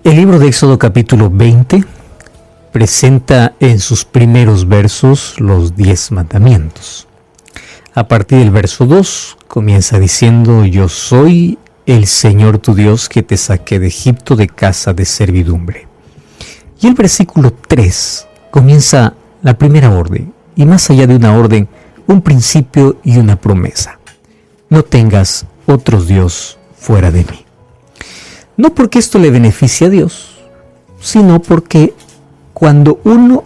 El libro de Éxodo capítulo 20 presenta en sus primeros versos los 10 mandamientos. A partir del verso 2 comienza diciendo: Yo soy el Señor tu Dios que te saqué de Egipto de casa de servidumbre. Y el versículo 3 comienza la primera orden, y más allá de una orden, un principio y una promesa: no tengas otros dios fuera de mí. No porque esto le beneficie a Dios, sino porque cuando uno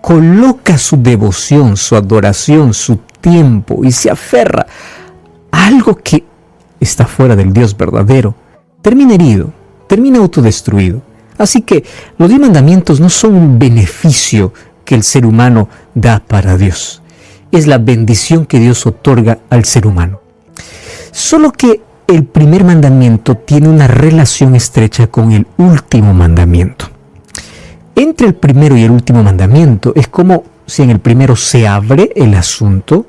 coloca su devoción, su adoración, su tiempo y se aferra a algo que está fuera del Dios verdadero, termina herido, termina autodestruido. Así que los 10 mandamientos no son un beneficio que el ser humano da para Dios. Es la bendición que Dios otorga al ser humano. Solo que el primer mandamiento tiene una relación estrecha con el último mandamiento. Entre el primero y el último mandamiento es como si en el primero se abre el asunto,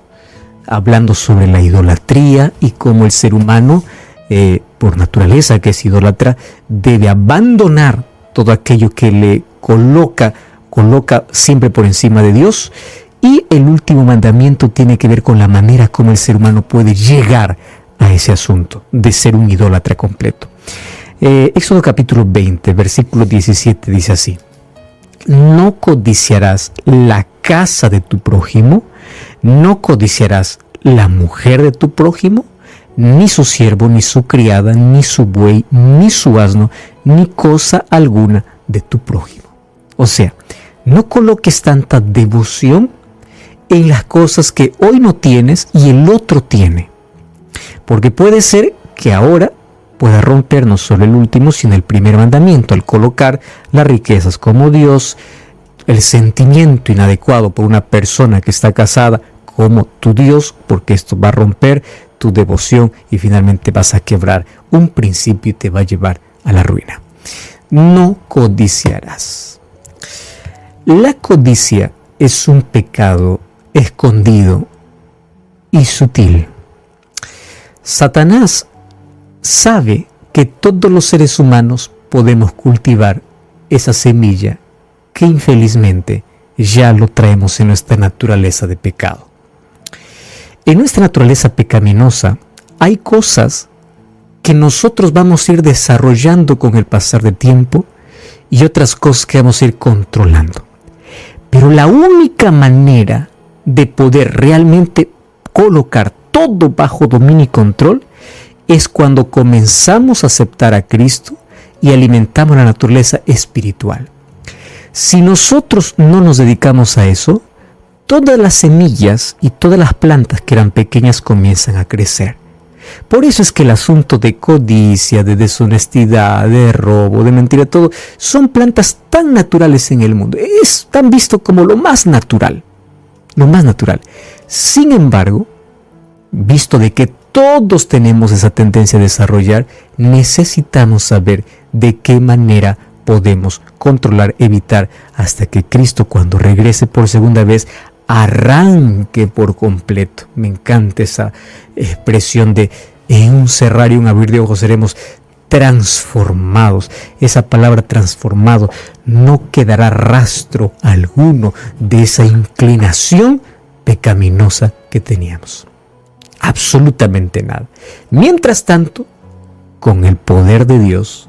hablando sobre la idolatría y cómo el ser humano, por naturaleza que es idólatra, debe abandonar todo aquello que le coloca siempre por encima de Dios. Y el último mandamiento tiene que ver con la manera como el ser humano puede llegar a ese asunto de ser un idólatra completo. Éxodo capítulo 20, versículo 17 dice así: no codiciarás la casa de tu prójimo, no codiciarás la mujer de tu prójimo, ni su siervo, ni su criada, ni su buey, ni su asno, ni cosa alguna de tu prójimo. O sea, no coloques tanta devoción en las cosas que hoy no tienes y el otro tiene. Porque puede ser que ahora pueda romper no solo el último, sino el primer mandamiento, al colocar las riquezas como Dios, el sentimiento inadecuado por una persona que está casada como tu Dios, porque esto va a romper tu devoción y finalmente vas a quebrar un principio y te va a llevar a la ruina. No codiciarás. La codicia es un pecado escondido y sutil. Satanás sabe que todos los seres humanos podemos cultivar esa semilla que infelizmente ya lo traemos en nuestra naturaleza de pecado. En nuestra naturaleza pecaminosa hay cosas que nosotros vamos a ir desarrollando con el pasar del tiempo y otras cosas que vamos a ir controlando. Pero la única manera de poder realmente colocar todo bajo dominio y control es cuando comenzamos a aceptar a Cristo y alimentamos la naturaleza espiritual. Si nosotros no nos dedicamos a eso, todas las semillas y todas las plantas que eran pequeñas comienzan a crecer. Por eso es que el asunto de codicia, de deshonestidad, de robo, de mentira, todo, son plantas tan naturales en el mundo. Es tan visto como lo más natural. Lo más natural. Sin embargo, visto de que todos tenemos esa tendencia a desarrollar, necesitamos saber de qué manera podemos controlar, evitar, hasta que Cristo, cuando regrese por segunda vez, arranque por completo. Me encanta esa expresión de en un cerrar y un abrir de ojos seremos transformados. Esa palabra transformado, no quedará rastro alguno de esa inclinación pecaminosa que teníamos. Absolutamente nada. Mientras tanto, con el poder de Dios,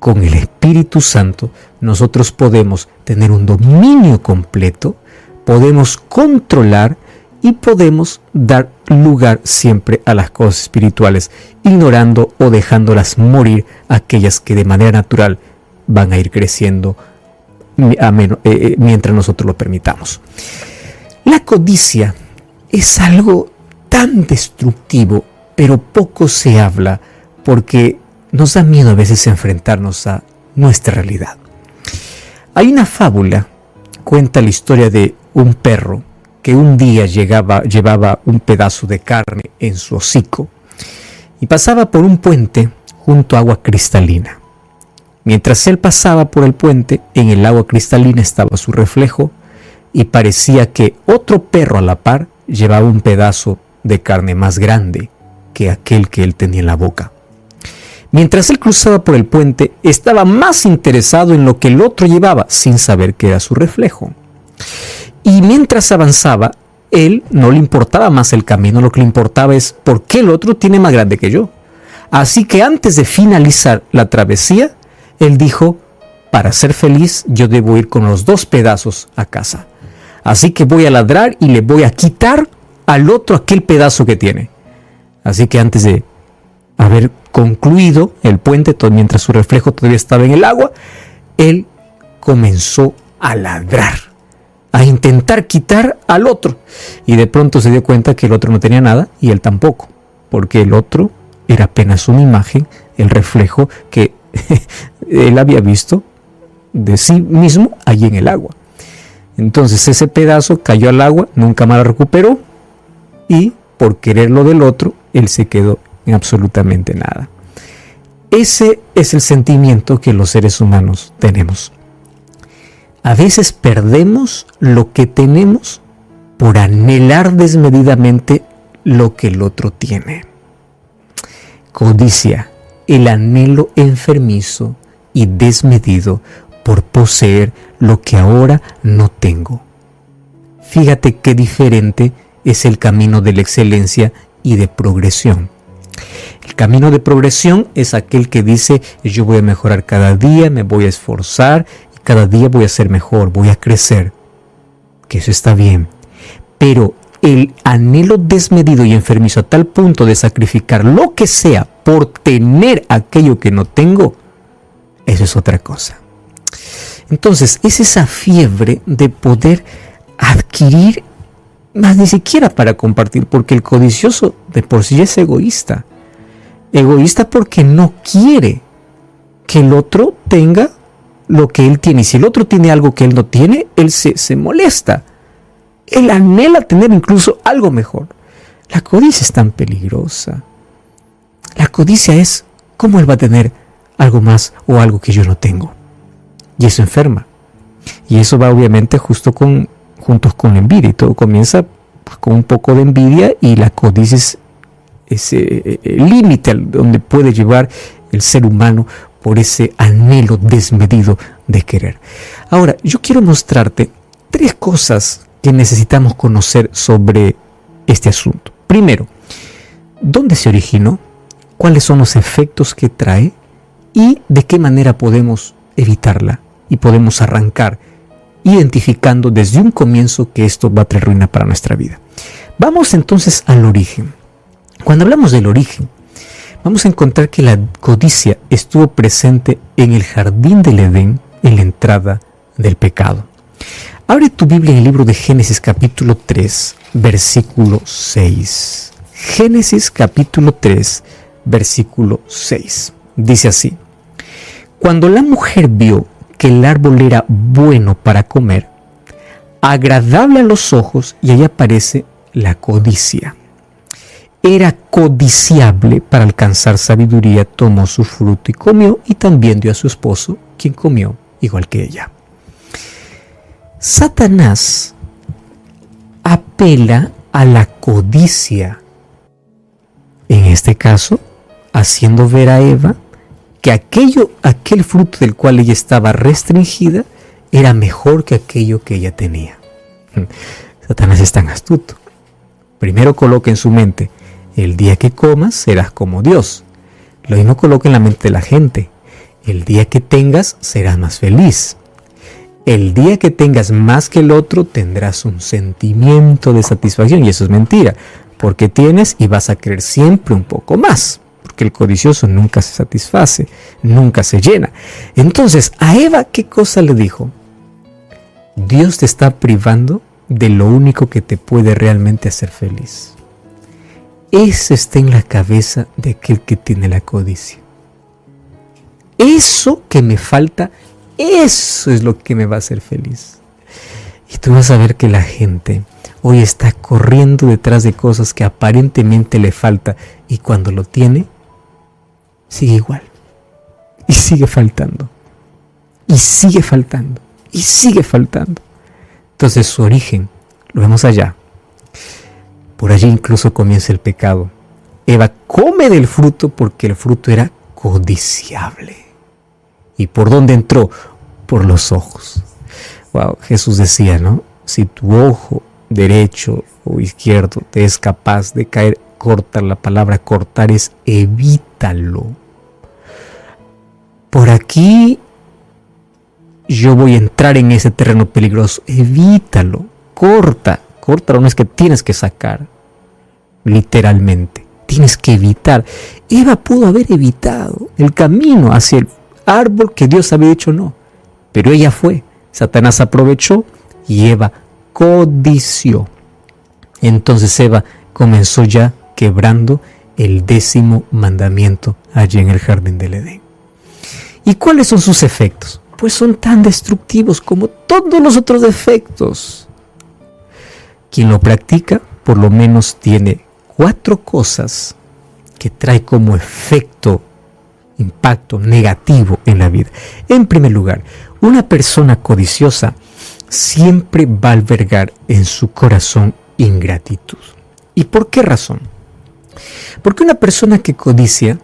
con el Espíritu Santo, nosotros podemos tener un dominio completo, podemos controlar y podemos dar lugar siempre a las cosas espirituales, ignorando o dejándolas morir aquellas que de manera natural van a ir creciendo mientras nosotros lo permitamos. La codicia es algo tan destructivo, pero poco se habla porque nos da miedo a veces enfrentarnos a nuestra realidad. Hay una fábula, cuenta la historia de un perro que un día llevaba un pedazo de carne en su hocico y pasaba por un puente junto a agua cristalina. Mientras él pasaba por el puente, en el agua cristalina estaba su reflejo y parecía que otro perro a la par llevaba un pedazo de carne más grande que aquel que él tenía en la boca. Mientras él cruzaba por el puente, estaba más interesado en lo que el otro llevaba, sin saber que era su reflejo. Y mientras avanzaba, él no le importaba más el camino, lo que le importaba es por qué el otro tiene más grande que yo. Así que antes de finalizar la travesía, él dijo, para ser feliz yo debo ir con los 2 pedazos a casa. Así que voy a ladrar y le voy a quitar al otro aquel pedazo que tiene. Así que antes de haber concluido el puente, mientras su reflejo todavía estaba en el agua, él comenzó a ladrar, a intentar quitar al otro. Y de pronto se dio cuenta que el otro no tenía nada y él tampoco, porque el otro era apenas una imagen, el reflejo que él había visto de sí mismo allí en el agua. Entonces ese pedazo cayó al agua, nunca más lo recuperó y por querer lo del otro, él se quedó en absolutamente nada. Ese es el sentimiento que los seres humanos tenemos. A veces perdemos lo que tenemos por anhelar desmedidamente lo que el otro tiene. Codicia, el anhelo enfermizo y desmedido por poseer lo que ahora no tengo. Fíjate qué diferente es el camino de la excelencia y de progresión. El camino de progresión es aquel que dice, yo voy a mejorar cada día, me voy a esforzar y cada día voy a ser mejor, voy a crecer. Que eso está bien. Pero el anhelo desmedido y enfermizo a tal punto de sacrificar lo que sea por tener aquello que no tengo, eso es otra cosa. Entonces, es esa fiebre de poder adquirir, más ni siquiera para compartir, porque el codicioso de por sí es egoísta. Egoísta porque no quiere que el otro tenga lo que él tiene. Y si el otro tiene algo que él no tiene, él se molesta. Él anhela tener incluso algo mejor. La codicia es tan peligrosa. La codicia es, ¿cómo él va a tener algo más o algo que yo no tengo? Y eso enferma. Y eso va obviamente juntos con la envidia. Y todo comienza con un poco de envidia y la codicia es ese límite donde puede llevar el ser humano por ese anhelo desmedido de querer. Ahora, yo quiero mostrarte 3 cosas que necesitamos conocer sobre este asunto. Primero, ¿dónde se originó? ¿Cuáles son los efectos que trae? ¿Y de qué manera podemos evitarla? Y podemos arrancar identificando desde un comienzo que esto va a traer ruina para nuestra vida. Vamos entonces al origen. Cuando hablamos del origen, vamos a encontrar que la codicia estuvo presente en el jardín del Edén, en la entrada del pecado. Abre tu Biblia en el libro de Génesis capítulo 3, versículo 6. Génesis capítulo 3, versículo 6. Dice así: Cuando la mujer vio que el árbol era bueno para comer, agradable a los ojos, y ahí aparece la codicia. Era codiciable para alcanzar sabiduría, tomó su fruto y comió, y también dio a su esposo, quien comió igual que ella. Satanás apela a la codicia, en este caso, haciendo ver a Eva que aquel fruto del cual ella estaba restringida era mejor que aquello que ella tenía. Satanás es tan astuto. Primero coloca en su mente, el día que comas serás como Dios. Lo mismo coloca en la mente de la gente, el día que tengas serás más feliz. El día que tengas más que el otro tendrás un sentimiento de satisfacción, y eso es mentira, porque tienes y vas a querer siempre un poco más. Porque el codicioso nunca se satisface, nunca se llena. Entonces, a Eva, ¿qué cosa le dijo? Dios te está privando de lo único que te puede realmente hacer feliz. Eso está en la cabeza de aquel que tiene la codicia. Eso que me falta, eso es lo que me va a hacer feliz. Y tú vas a ver que la gente hoy está corriendo detrás de cosas que aparentemente le falta, y cuando lo tiene, sigue igual. Y sigue faltando. Y sigue faltando. Y sigue faltando. Entonces su origen lo vemos allá. Por allí incluso comienza el pecado. Eva come del fruto porque el fruto era codiciable. ¿Y por dónde entró? Por los ojos. Wow, Jesús decía, ¿no? Si tu ojo derecho o izquierdo te es capaz de caer, cortar. La palabra cortar es evítalo. Por aquí yo voy a entrar en ese terreno peligroso. Evítalo. Córtalo, no es que tienes que sacar. Literalmente. Tienes que evitar. Eva pudo haber evitado el camino hacia el árbol que Dios había dicho no. Pero ella fue. Satanás aprovechó y Eva codició. Entonces Eva comenzó ya quebrando el 10º mandamiento allí en el jardín del Edén. ¿Y cuáles son sus efectos? Pues son tan destructivos como todos los otros efectos. Quien lo practica, por lo menos tiene 4 cosas que trae como efecto, impacto negativo en la vida. En primer lugar, una persona codiciosa siempre va a albergar en su corazón ingratitud. ¿Y por qué razón? Porque una persona que codicia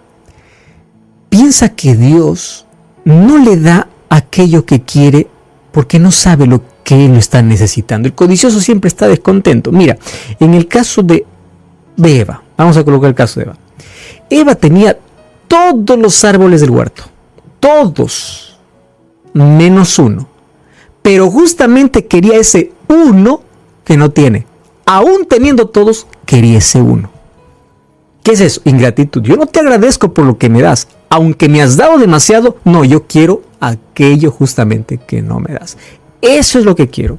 piensa que Dios no le da aquello que quiere porque no sabe lo que él está necesitando. El codicioso siempre está descontento. Mira, en el caso de Eva, vamos a colocar el caso de Eva. Eva tenía todos los árboles del huerto, todos, menos uno. Pero justamente quería ese uno que no tiene. Aún teniendo todos, quería ese uno. ¿Qué es eso? Ingratitud. Yo no te agradezco por lo que me das. Aunque me has dado demasiado, no, yo quiero aquello justamente que no me das. Eso es lo que quiero.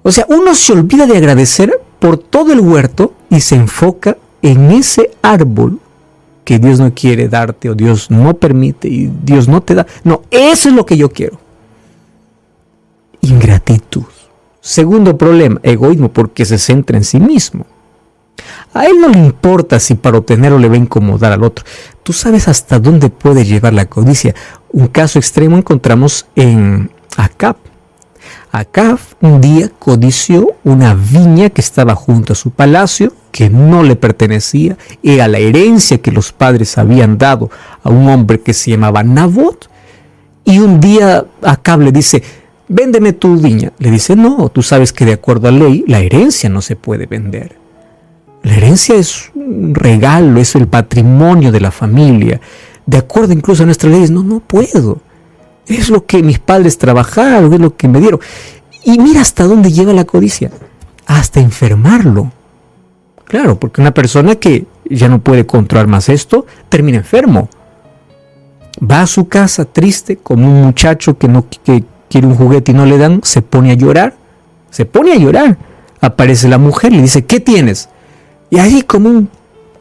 O sea, uno se olvida de agradecer por todo el huerto y se enfoca en ese árbol que Dios no quiere darte o Dios no permite y Dios no te da. No, eso es lo que yo quiero. Ingratitud. Segundo problema, egoísmo, porque se centra en sí mismo. A él no le importa si para obtenerlo le va a incomodar al otro. Tú sabes hasta dónde puede llevar la codicia. Un caso extremo encontramos en Acab. Acab un día codició una viña que estaba junto a su palacio, que no le pertenecía. Era la herencia que los padres habían dado a un hombre que se llamaba Nabot. Y un día Acab le dice: véndeme tu viña. Le dice: no, tú sabes que de acuerdo a ley, la herencia no se puede vender. La herencia es un regalo, es el patrimonio de la familia. De acuerdo incluso a nuestras leyes, no puedo. Es lo que mis padres trabajaron, es lo que me dieron. Y mira hasta dónde lleva la codicia. Hasta enfermarlo. Claro, porque una persona que ya no puede controlar más esto, termina enfermo. Va a su casa triste, como un muchacho que quiere un juguete y no le dan, se pone a llorar. Aparece la mujer y le dice: ¿qué tienes? Y ahí como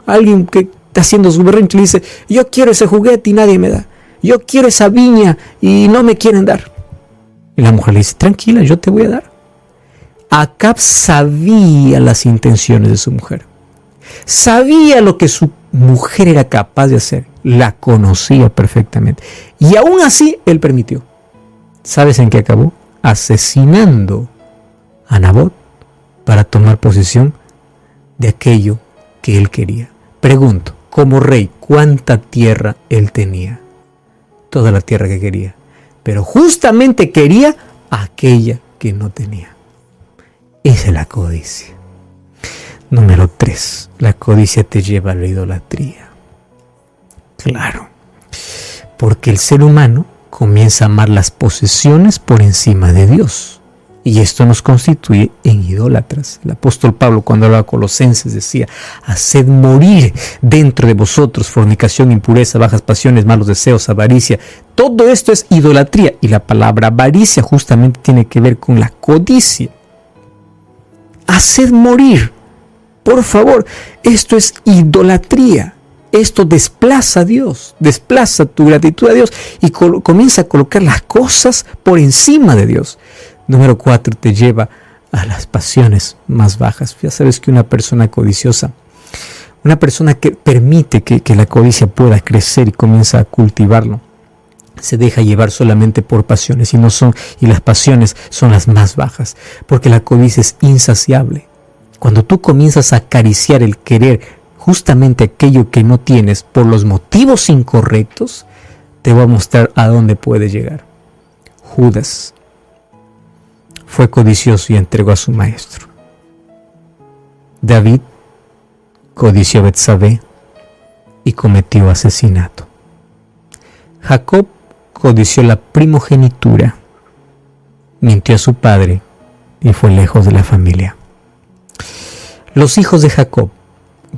alguien que está haciendo su berrinche le dice: yo quiero ese juguete y nadie me da. Yo quiero esa viña y no me quieren dar. Y la mujer le dice: tranquila, yo te voy a dar. Acab sabía las intenciones de su mujer. Sabía lo que su mujer era capaz de hacer. La conocía perfectamente. Y aún así, él permitió. ¿Sabes en qué acabó? Asesinando a Nabot para tomar posesión de aquello que él quería. Pregunto, como rey, ¿cuánta tierra él tenía? Toda la tierra que quería. Pero justamente quería aquella que no tenía. Esa es la codicia. Número 3. La codicia te lleva a la idolatría. Claro. Porque el ser humano comienza a amar las posesiones por encima de Dios. Y esto nos constituye en idólatras. El apóstol Pablo, cuando hablaba a Colosenses, decía: haced morir dentro de vosotros fornicación, impureza, bajas pasiones, malos deseos, avaricia. Todo esto es idolatría. Y la palabra avaricia justamente tiene que ver con la codicia. Haced morir. Por favor, esto es idolatría. Esto desplaza a Dios, desplaza tu gratitud a Dios y comienza a colocar las cosas por encima de Dios. Número 4, te lleva a las pasiones más bajas. Ya sabes que una persona codiciosa, una persona que permite que la codicia pueda crecer y comienza a cultivarlo, se deja llevar solamente por pasiones y las pasiones son las más bajas, porque la codicia es insaciable. Cuando tú comienzas a acariciar el querer justamente aquello que no tienes por los motivos incorrectos, te va a mostrar a dónde puedes llegar. Judas fue codicioso y entregó a su maestro. David codició a Betsabé y cometió asesinato. Jacob codició la primogenitura, mintió a su padre y fue lejos de la familia. Los hijos de Jacob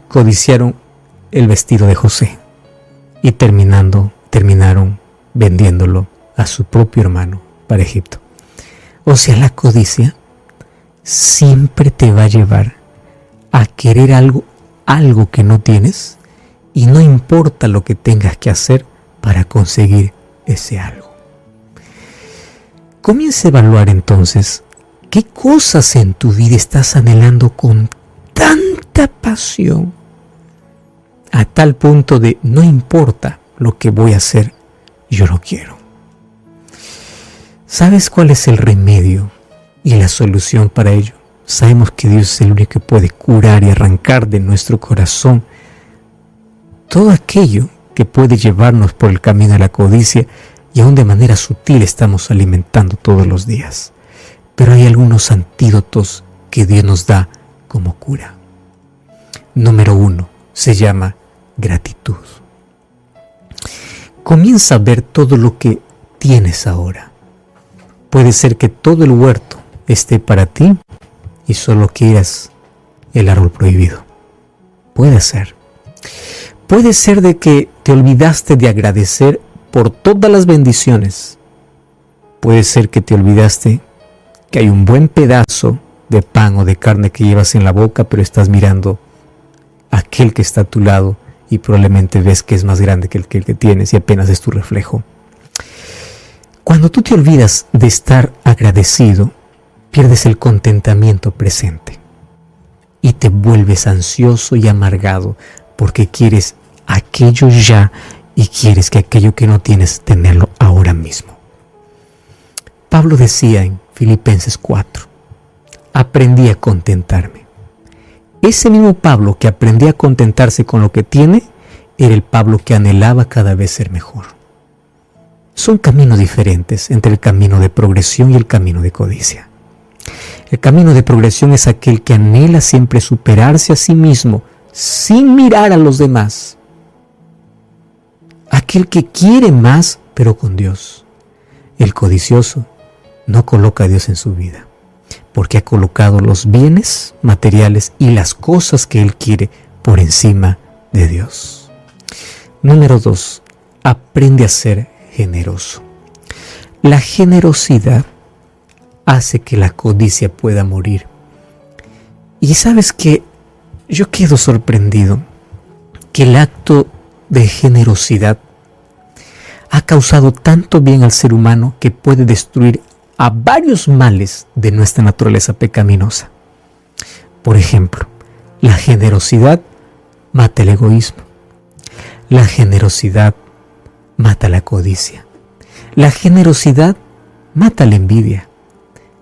codiciaron el vestido de José y terminaron vendiéndolo a su propio hermano para Egipto. O sea, la codicia siempre te va a llevar a querer algo que no tienes, y no importa lo que tengas que hacer para conseguir ese algo. Comienza a evaluar entonces qué cosas en tu vida estás anhelando con tanta pasión, a tal punto de no importa lo que voy a hacer, yo lo quiero. ¿Sabes cuál es el remedio y la solución para ello? Sabemos que Dios es el único que puede curar y arrancar de nuestro corazón todo aquello que puede llevarnos por el camino de la codicia, y aún de manera sutil estamos alimentando todos los días. Pero hay algunos antídotos que Dios nos da como cura. Número 1 se llama gratitud. Comienza a ver todo lo que tienes ahora. Puede ser que todo el huerto esté para ti y solo quieras el árbol prohibido. Puede ser. Puede ser de que te olvidaste de agradecer por todas las bendiciones. Puede ser que te olvidaste que hay un buen pedazo de pan o de carne que llevas en la boca, pero estás mirando a aquel que está a tu lado y probablemente ves que es más grande que el que tienes y apenas es tu reflejo. Cuando tú te olvidas de estar agradecido, pierdes el contentamiento presente y te vuelves ansioso y amargado porque quieres aquello ya y quieres que aquello que no tienes tenerlo ahora mismo. Pablo decía en Filipenses 4, aprendí a contentarme. Ese mismo Pablo que aprendía a contentarse con lo que tiene, era el Pablo que anhelaba cada vez ser mejor. Son caminos diferentes entre el camino de progresión y el camino de codicia. El camino de progresión es aquel que anhela siempre superarse a sí mismo sin mirar a los demás. Aquel que quiere más, pero con Dios. El codicioso no coloca a Dios en su vida, porque ha colocado los bienes materiales y las cosas que él quiere por encima de Dios. Número 2, aprende a ser generoso. La generosidad hace que la codicia pueda morir. Y sabes que yo quedo sorprendido que el acto de generosidad ha causado tanto bien al ser humano que puede destruir a varios males de nuestra naturaleza pecaminosa. Por ejemplo, la generosidad mata el egoísmo. La generosidad mata la codicia. La generosidad mata la envidia.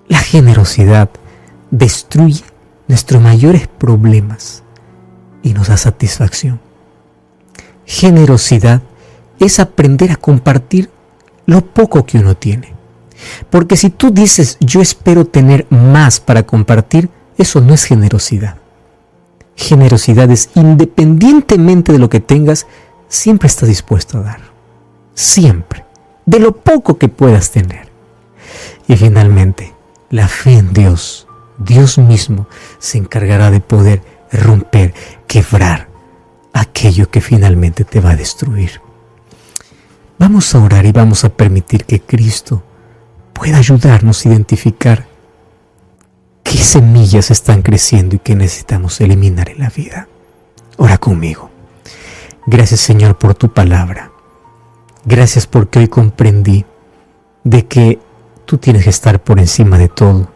La generosidad destruye nuestros mayores problemas y nos da satisfacción. Generosidad es aprender a compartir lo poco que uno tiene. Porque si tú dices, yo espero tener más para compartir, eso no es generosidad. Generosidad es, independientemente de lo que tengas, siempre estás dispuesto a dar. Siempre. De lo poco que puedas tener. Y finalmente, la fe en Dios. Dios mismo se encargará de poder romper, quebrar aquello que finalmente te va a destruir. Vamos a orar y vamos a permitir que Cristo pueda ayudarnos a identificar qué semillas están creciendo y qué necesitamos eliminar en la vida. Ora conmigo. Gracias, Señor, por tu palabra. Gracias porque hoy comprendí de que tú tienes que estar por encima de todo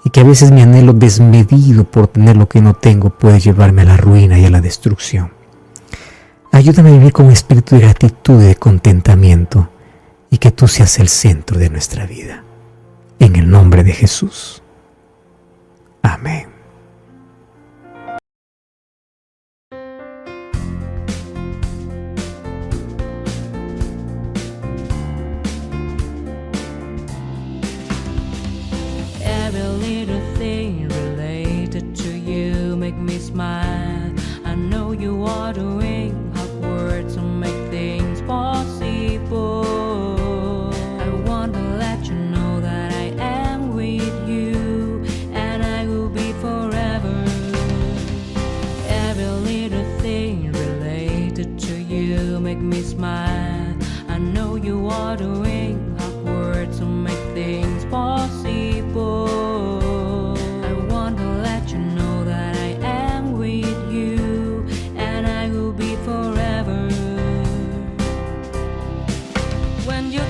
y que a veces mi anhelo desmedido por tener lo que no tengo puede llevarme a la ruina y a la destrucción. Ayúdame a vivir con un espíritu de gratitud y de contentamiento y que tú seas el centro de nuestra vida. En el nombre de Jesús. Amén. you are doing hard work to make things possible. I want to let you know that I am with you, and I will be forever. When you